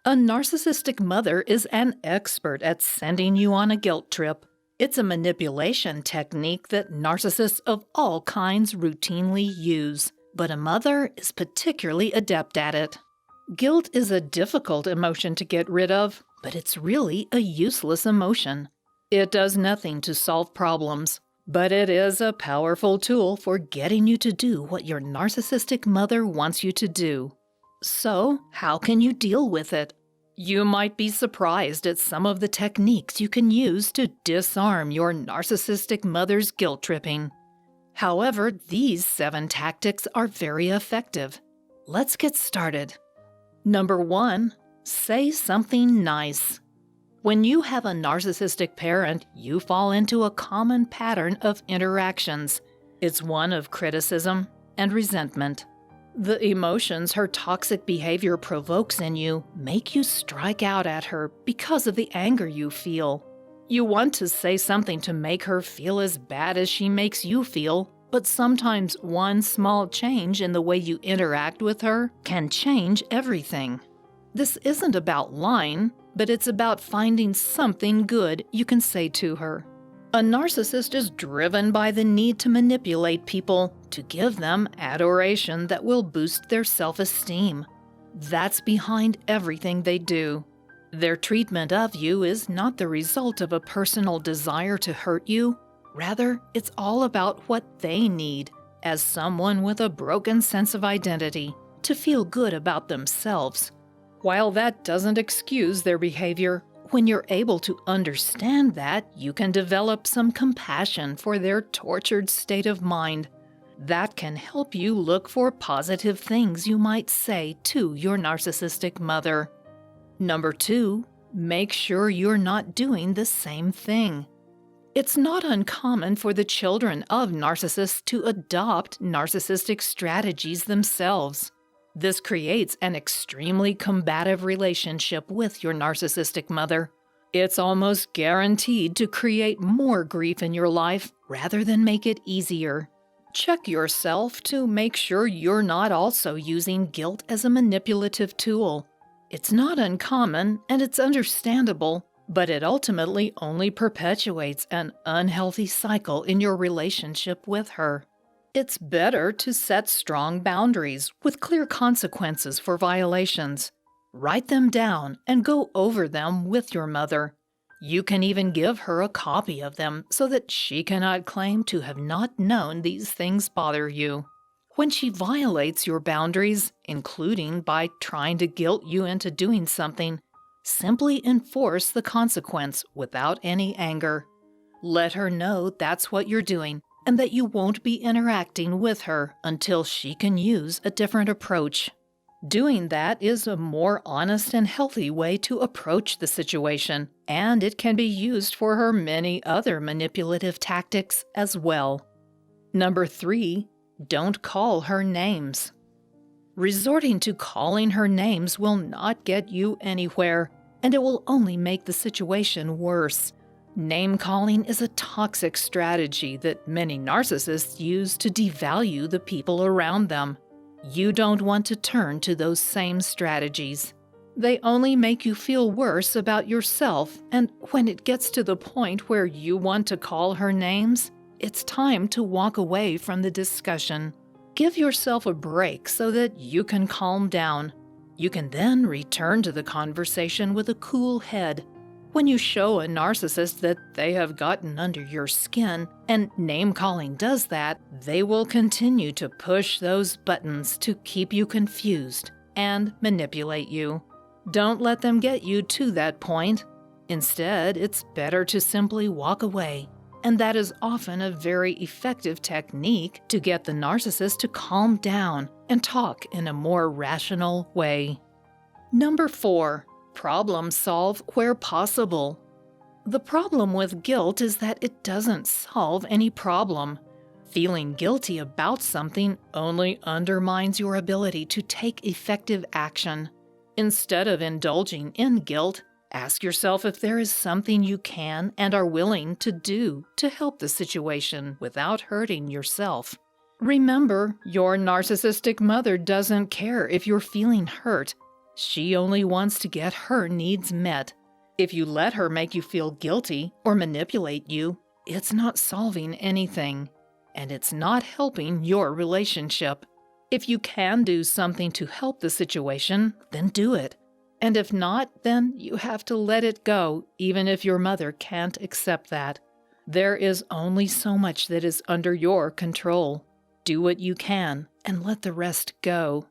A narcissistic mother is an expert at sending you on a guilt trip. It's a manipulation technique that narcissists of all kinds routinely use, but a mother is particularly adept at it. Guilt is a difficult emotion to get rid of, but it's really a useless emotion. It does nothing to solve problems, but it is a powerful tool for getting you to do what your narcissistic mother wants you to do. So, how can you deal with it? You might be surprised at some of the techniques you can use to disarm your narcissistic mother's guilt tripping. However, these 7 tactics are very effective. Let's get started. Number 1. Say something nice. When you have a narcissistic parent, you fall into a common pattern of interactions. It's one of criticism and resentment. The emotions her toxic behavior provokes in you make you strike out at her because of the anger you feel. You want to say something to make her feel as bad as she makes you feel, but sometimes one small change in the way you interact with her can change everything. This isn't about lying, but it's about finding something good you can say to her. A narcissist is driven by the need to manipulate people, to give them adoration that will boost their self-esteem. That's behind everything they do. Their treatment of you is not the result of a personal desire to hurt you. Rather, it's all about what they need, as someone with a broken sense of identity, to feel good about themselves. While that doesn't excuse their behavior, when you're able to understand that, you can develop some compassion for their tortured state of mind. That can help you look for positive things you might say to your narcissistic mother. Number 2, make sure you're not doing the same thing. It's not uncommon for the children of narcissists to adopt narcissistic strategies themselves. This creates an extremely combative relationship with your narcissistic mother. It's almost guaranteed to create more grief in your life rather than make it easier. Check yourself to make sure you're not also using guilt as a manipulative tool. It's not uncommon and it's understandable, but it ultimately only perpetuates an unhealthy cycle in your relationship with her. It's better to set strong boundaries with clear consequences for violations. Write them down and go over them with your mother. You can even give her a copy of them so that she cannot claim to have not known these things bother you. When she violates your boundaries, including by trying to guilt you into doing something, simply enforce the consequence without any anger. Let her know that's what you're doing, and that you won't be interacting with her until she can use a different approach. Doing that is a more honest and healthy way to approach the situation, and it can be used for her many other manipulative tactics as well. Number 3, don't call her names. Resorting to calling her names will not get you anywhere, and it will only make the situation worse. Name-calling is a toxic strategy that many narcissists use to devalue the people around them. You don't want to turn to those same strategies. They only make you feel worse about yourself, and when it gets to the point where you want to call her names, it's time to walk away from the discussion. Give yourself a break so that you can calm down. You can then return to the conversation with a cool head. When you show a narcissist that they have gotten under your skin, and name-calling does that, they will continue to push those buttons to keep you confused and manipulate you. Don't let them get you to that point. Instead, it's better to simply walk away, and that is often a very effective technique to get the narcissist to calm down and talk in a more rational way. Number 4. Problem solve where possible. The problem with guilt is that it doesn't solve any problem. Feeling guilty about something only undermines your ability to take effective action. Instead of indulging in guilt, ask yourself if there is something you can and are willing to do to help the situation without hurting yourself. Remember, your narcissistic mother doesn't care if you're feeling hurt. She only wants to get her needs met. If you let her make you feel guilty or manipulate you, it's not solving anything, and it's not helping your relationship. If you can do something to help the situation, then do it. And if not, then you have to let it go, even if your mother can't accept that. There is only so much that is under your control. Do what you can and let the rest go.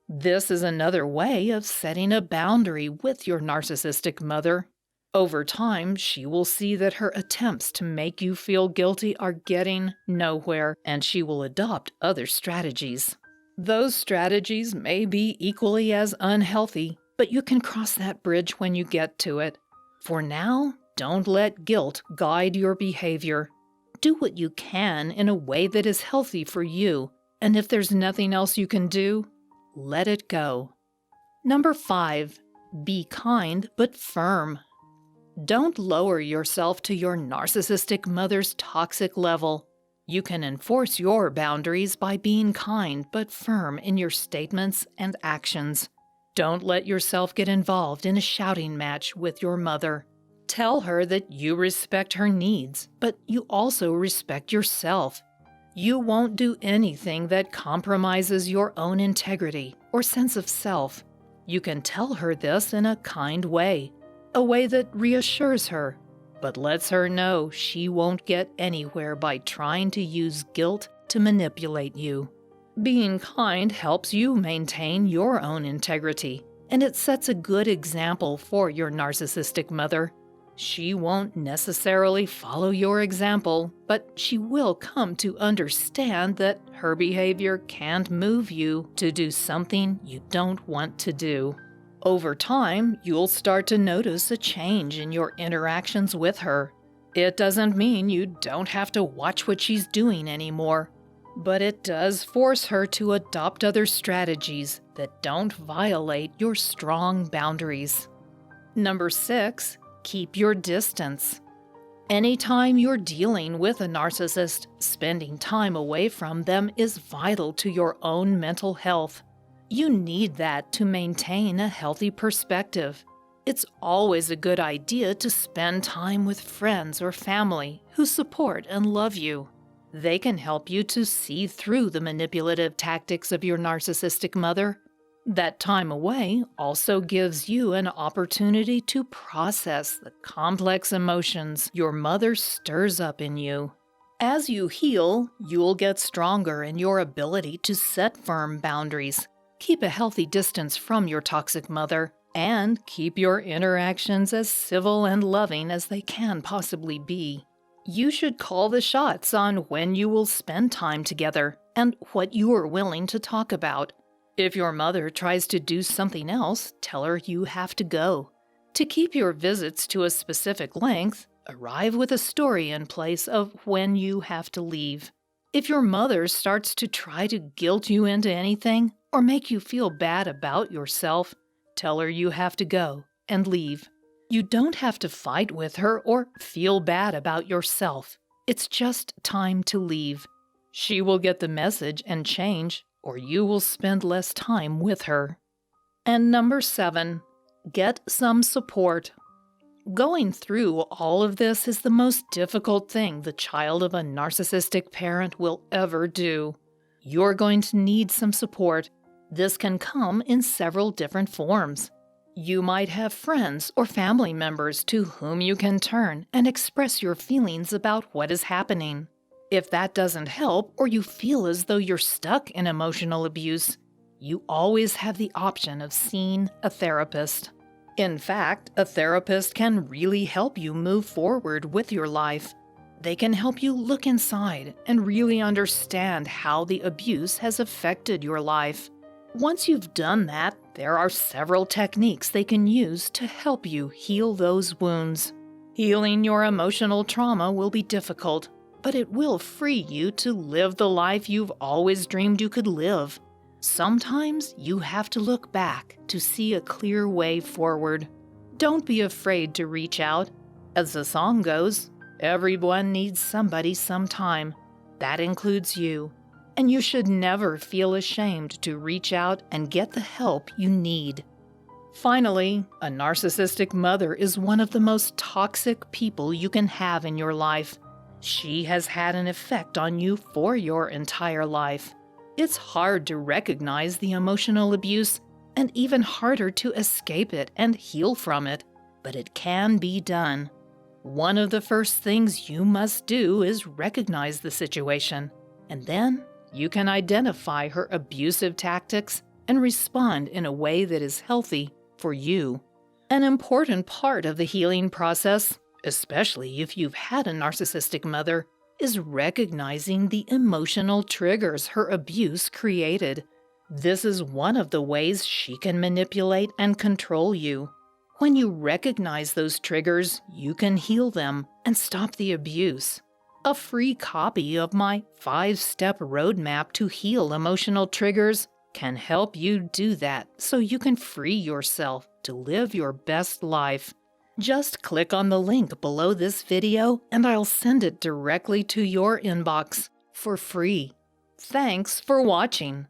This is another way of setting a boundary with your narcissistic mother. Over time, she will see that her attempts to make you feel guilty are getting nowhere, and she will adopt other strategies. Those strategies may be equally as unhealthy, but you can cross that bridge when you get to it. For now, don't let guilt guide your behavior. Do what you can in a way that is healthy for you, and if there's nothing else you can do, let it go. Number 5, be kind but firm. Don't lower yourself to your narcissistic mother's toxic level. You can enforce your boundaries by being kind but firm in your statements and actions. Don't let yourself get involved in a shouting match with your mother. Tell her that you respect her needs, but you also respect yourself. You won't do anything that compromises your own integrity or sense of self. You can tell her this in a kind way, a way that reassures her, but lets her know she won't get anywhere by trying to use guilt to manipulate you. Being kind helps you maintain your own integrity, and it sets a good example for your narcissistic mother. She won't necessarily follow your example, but she will come to understand that her behavior can't move you to do something you don't want to do. Over time, you'll start to notice a change in your interactions with her. It doesn't mean you don't have to watch what she's doing anymore, but it does force her to adopt other strategies that don't violate your strong boundaries. Number 6, keep your distance. Anytime you're dealing with a narcissist, spending time away from them is vital to your own mental health. You need that to maintain a healthy perspective. It's always a good idea to spend time with friends or family who support and love you. They can help you to see through the manipulative tactics of your narcissistic mother. That time away also gives you an opportunity to process the complex emotions your mother stirs up in you. As you heal, you'll get stronger in your ability to set firm boundaries, keep a healthy distance from your toxic mother, and keep your interactions as civil and loving as they can possibly be. You should call the shots on when you will spend time together and what you are willing to talk about. If your mother tries to do something else, tell her you have to go. To keep your visits to a specific length, arrive with a story in place of when you have to leave. If your mother starts to try to guilt you into anything or make you feel bad about yourself, tell her you have to go and leave. You don't have to fight with her or feel bad about yourself. It's just time to leave. She will get the message and change, or you will spend less time with her. And number 7, get some support. Going through all of this is the most difficult thing the child of a narcissistic parent will ever do. You're going to need some support. This can come in several different forms. You might have friends or family members to whom you can turn and express your feelings about what is happening. If that doesn't help, or you feel as though you're stuck in emotional abuse, you always have the option of seeing a therapist. In fact, a therapist can really help you move forward with your life. They can help you look inside and really understand how the abuse has affected your life. Once you've done that, there are several techniques they can use to help you heal those wounds. Healing your emotional trauma will be difficult, but it will free you to live the life you've always dreamed you could live. Sometimes you have to look back to see a clear way forward. Don't be afraid to reach out. As the song goes, everyone needs somebody sometime. That includes you. And you should never feel ashamed to reach out and get the help you need. Finally, a narcissistic mother is one of the most toxic people you can have in your life. She has had an effect on you for your entire life. It's hard to recognize the emotional abuse and even harder to escape it and heal from it, but it can be done. One of the first things you must do is recognize the situation, and then you can identify her abusive tactics and respond in a way that is healthy for you. An important part of the healing process, especially if you've had a narcissistic mother, is recognizing the emotional triggers her abuse created. This is one of the ways she can manipulate and control you. When you recognize those triggers, you can heal them and stop the abuse. A free copy of my 5-step roadmap to heal emotional triggers can help you do that so you can free yourself to live your best life. Just click on the link below this video and I'll send it directly to your inbox for free. Thanks for watching.